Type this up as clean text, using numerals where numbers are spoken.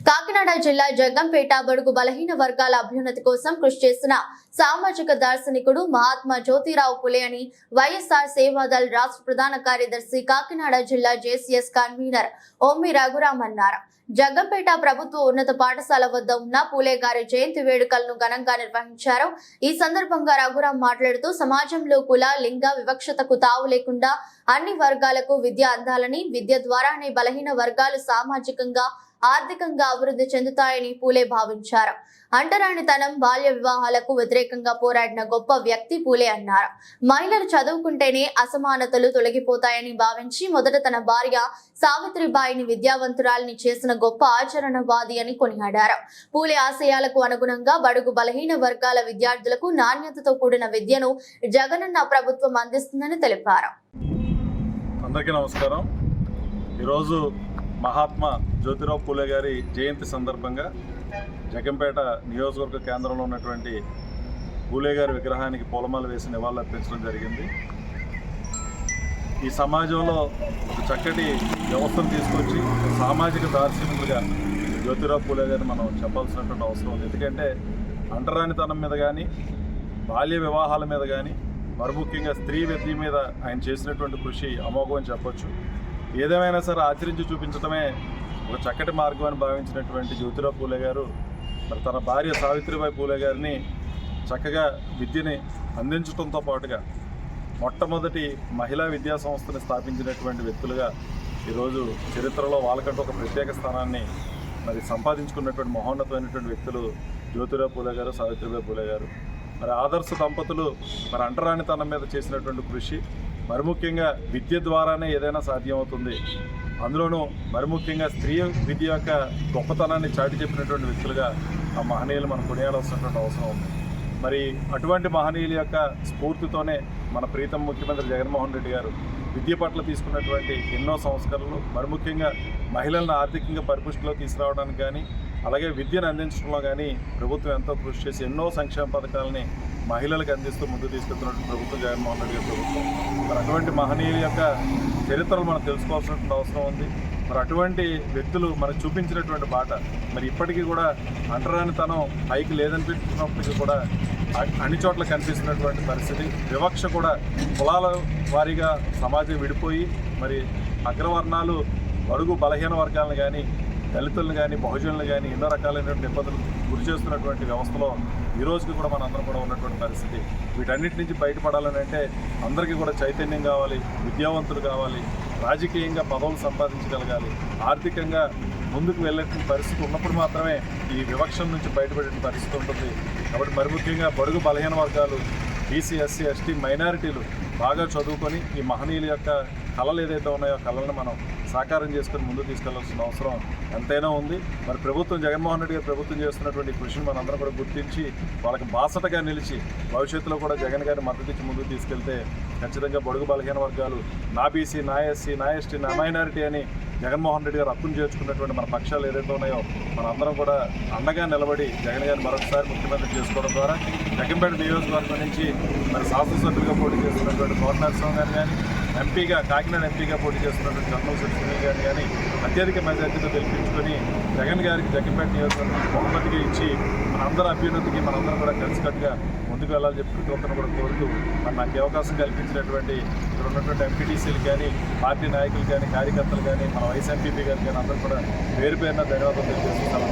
కాకినాడ జిల్లా జగ్గంపేట బడుగు బలహీన వర్గాల అభ్యున్నతి కోసం కృషి చేసిన సామాజిక దార్శనికుడు మహాత్మా జ్యోతిరావు పులే అని వైఎస్ఆర్ సేవాదల్ రాష్ట్ర ప్రధాన కార్యదర్శి కాకినాడ జిల్లా జేసీఎస్ కన్వీనర్ ఓమ్మి రఘురామ్ అన్నారు. జగ్గంపేట ప్రభుత్వ ఉన్నత పాఠశాల వద్ద ఉన్న పూలే గారి జయంతి వేడుకలను ఘనంగా నిర్వహించారు. ఈ సందర్భంగా రఘురామ్ మాట్లాడుతూ సమాజంలో కుల లింగ వివక్షతకు తావు లేకుండా అన్ని వర్గాలకు విద్య అందాలని, విద్య ద్వారానే బలహీన వర్గాలు సామాజికంగా ఆర్థికంగా అభివృద్ధి చెందుతాయని పూలే భావించారు. అంటరానితనం, బాల్య వివాహాలకు వ్యతిరేకంగా పోరాడిన గొప్ప వ్యక్తి పూలే అన్నారు. మహిళలు చదువుకుంటేనే అసమానతలు తొలగిపోతాయని భావించి మొదట తన భార్య సావిత్రిబాయిని విద్యావంతురాలిని చేసిన గొప్ప ఆచరణవాది అని కొనియాడారు. పూలే ఆశయాలకు అనుగుణంగా బడుగు బలహీన వర్గాల విద్యార్థులకు నాణ్యతతో కూడిన విద్యను జగనన్న ప్రభుత్వం అందిస్తుందని తెలిపారు. అందరికీ నమస్కారం. ఈరోజు మహాత్మా జ్యోతిరావు పూలే గారి జయంతి సందర్భంగా జగ్గంపేట నియోజకవర్గ కేంద్రంలో ఉన్నటువంటి పూలే గారి విగ్రహానికి పూలమాల వేసి నివాళులు అర్పించడం జరిగింది. ఈ సమాజంలో ఒక చక్కటి వ్యవస్థను తీసుకొచ్చి సామాజిక దార్శనికులుగా జ్యోతిరావు పూలే గారిని మనం చెప్పాల్సినటువంటి అవసరం ఉంది. ఎందుకంటే అంటరానితనం మీద కానీ, బాల్య వివాహాల మీద కానీ, మరి ముఖ్యంగా స్త్రీ విద్య మీద ఆయన చేసినటువంటి కృషి అమోఘం అని చెప్పొచ్చు. ఏదేమైనా సరే ఆచరించి చూపించడమే ఒక చక్కటి మార్గం అని భావించినటువంటి జ్యోతిరావు పూలే గారు మరి తన భార్య సావిత్రిబాయి పూలే గారిని చక్కగా విద్యని అందించడంతో పాటుగా మొట్టమొదటి మహిళా విద్యా సంస్థని స్థాపించినటువంటి వ్యక్తులుగా ఈరోజు చరిత్రలో వాళ్ళకంటూ ఒక ప్రత్యేక స్థానాన్ని మరి సంపాదించుకున్నటువంటి మహోన్నతమైనటువంటి వ్యక్తులు జ్యోతిరావు పూలే గారు, సావిత్రిబాయి పూలే గారు. మరి ఆదర్శ దంపతులు మరి అంటరానితనం మీద చేసినటువంటి కృషి, మరి ముఖ్యంగా విద్య ద్వారానే ఏదైనా సాధ్యమవుతుంది. అందులోనూ మరి ముఖ్యంగా స్త్రీ విద్య యొక్క గొప్పతనాన్ని చాటి చెప్పినటువంటి వ్యక్తులుగా ఆ మహనీయులు మనం కొనియాడాల్సినటువంటి అవసరం ఉంది. మరి అటువంటి మహనీయుల యొక్క స్ఫూర్తితోనే మన ప్రీతం ముఖ్యమంత్రి జగన్మోహన్ రెడ్డి గారు విద్య పట్ల తీసుకున్నటువంటి ఎన్నో సంస్కరణలు, మరి ముఖ్యంగా మహిళలను ఆర్థికంగా పరిపుష్టిలో తీసుకురావడానికి కానీ, అలాగే విద్యను అందించడంలో కానీ ప్రభుత్వం ఎంతో కృషి చేసి ఎన్నో సంక్షేమ పథకాలని మహిళలకు అందిస్తూ ముందుకు తీసుకెళ్తున్నటువంటి ప్రభుత్వం జగన్మోహన్ రెడ్డి గారి ప్రభుత్వం. మరి అటువంటి మహనీయుల యొక్క చరిత్రలు మనం తెలుసుకోవాల్సినటువంటి అవసరం ఉంది. మరి అటువంటి వ్యక్తులు మనకు చూపించినటువంటి బాట మరి ఇప్పటికీ కూడా అంటరానితనం పైకి లేదనిపించినప్పటికీ కూడా అన్ని చోట్ల కనిపిస్తున్నటువంటి పరిస్థితి, వివక్ష కూడా కులాల వారీగా సమాజం విడిపోయి మరి అగ్రవర్ణాలు బడుగు బలహీన వర్గాలను కానీ, దళితులను కానీ, బహుజనులు కానీ ఎన్నో రకాలైనటువంటి ఇబ్బందులు గురి చేస్తున్నటువంటి వ్యవస్థలో ఈ రోజుకి కూడా మనందరం కూడా ఉన్నటువంటి పరిస్థితి. వీటన్నిటి నుంచి బయటపడాలని అంటే అందరికీ కూడా చైతన్యం కావాలి, విద్యావంతులు కావాలి, రాజకీయంగా పదవులు సంపాదించగలగాలి, ఆర్థికంగా ముందుకు వెళ్ళే పరిస్థితి ఉన్నప్పుడు మాత్రమే ఈ వివక్ష నుంచి బయటపడే పరిస్థితి ఉంటుంది. కాబట్టి మరి ముఖ్యంగా బడుగు బలహీన వర్గాలు, బీసీ, ఎస్సీ, ఎస్టీ, మైనారిటీలు బాగా చదువుకొని ఈ మహనీయుల యొక్క కళలు ఏదైతే ఉన్నాయో ఆ కళలను మనం సాకారం చేసుకొని ముందుకు తీసుకెళ్లాల్సిన అవసరం ఎంతైనా ఉంది. మరి ప్రభుత్వం జగన్మోహన్ రెడ్డి గారు ప్రభుత్వం చేస్తున్నటువంటి కృషిని మనందరం కూడా గుర్తించి వాళ్ళకి బాసటగా నిలిచి భవిష్యత్తులో కూడా జగన్ గారిని మద్దతు ఇచ్చి ముందుకు తీసుకెళ్తే ఖచ్చితంగా బడుగు బలహీన వర్గాలు, నా బీసీ, నా ఎస్సీ, నా ఎస్టీ, నా మైనారిటీ అని జగన్మోహన్ రెడ్డి గారు హక్కును చేర్చుకున్నటువంటి మన పక్షాలు ఏదైతే ఉన్నాయో మనందరం కూడా అండగా నిలబడి జగన్ గారిని మరొకసారి ముఖ్యమంత్రి చేసుకోవడం ద్వారా జగ్గంపేట నియోజకవర్గం నుంచి మరి శాసనసభ్యులుగా పోటీ చేస్తున్నటువంటి కోటనరసింహ గారు కానీ, ఎంపీగా కాకినాడ ఎంపీగా పోటీ చేస్తున్నటువంటి కర్నూలు సునీల్ గారిని కానీ అత్యధిక మెజార్టీతో గెలిపించుకొని జగన్ గారికి జగ్గంపేట నియోజకవర్గం బహుమతిగా ఇచ్చి మనందరి అభ్యున్నతికి మనందరం కూడా కలిసికట్టుగా ముందుకు వెళ్ళాలని చెప్పి ప్రతి ఒక్కరిని కూడా కోరుతూ మరి నాకు అవకాశం కల్పించినటువంటి ఇక్కడ ఉన్నటువంటి ఎంపీటీసీలు కానీ, పార్టీ నాయకులు కానీ, కార్యకర్తలు కానీ, మన వైస్ ఎంపీపీ గారు కానీ అందరూ కూడా పేరు పేరున ధన్యవాదాలు తెలియజేస్తున్నాను.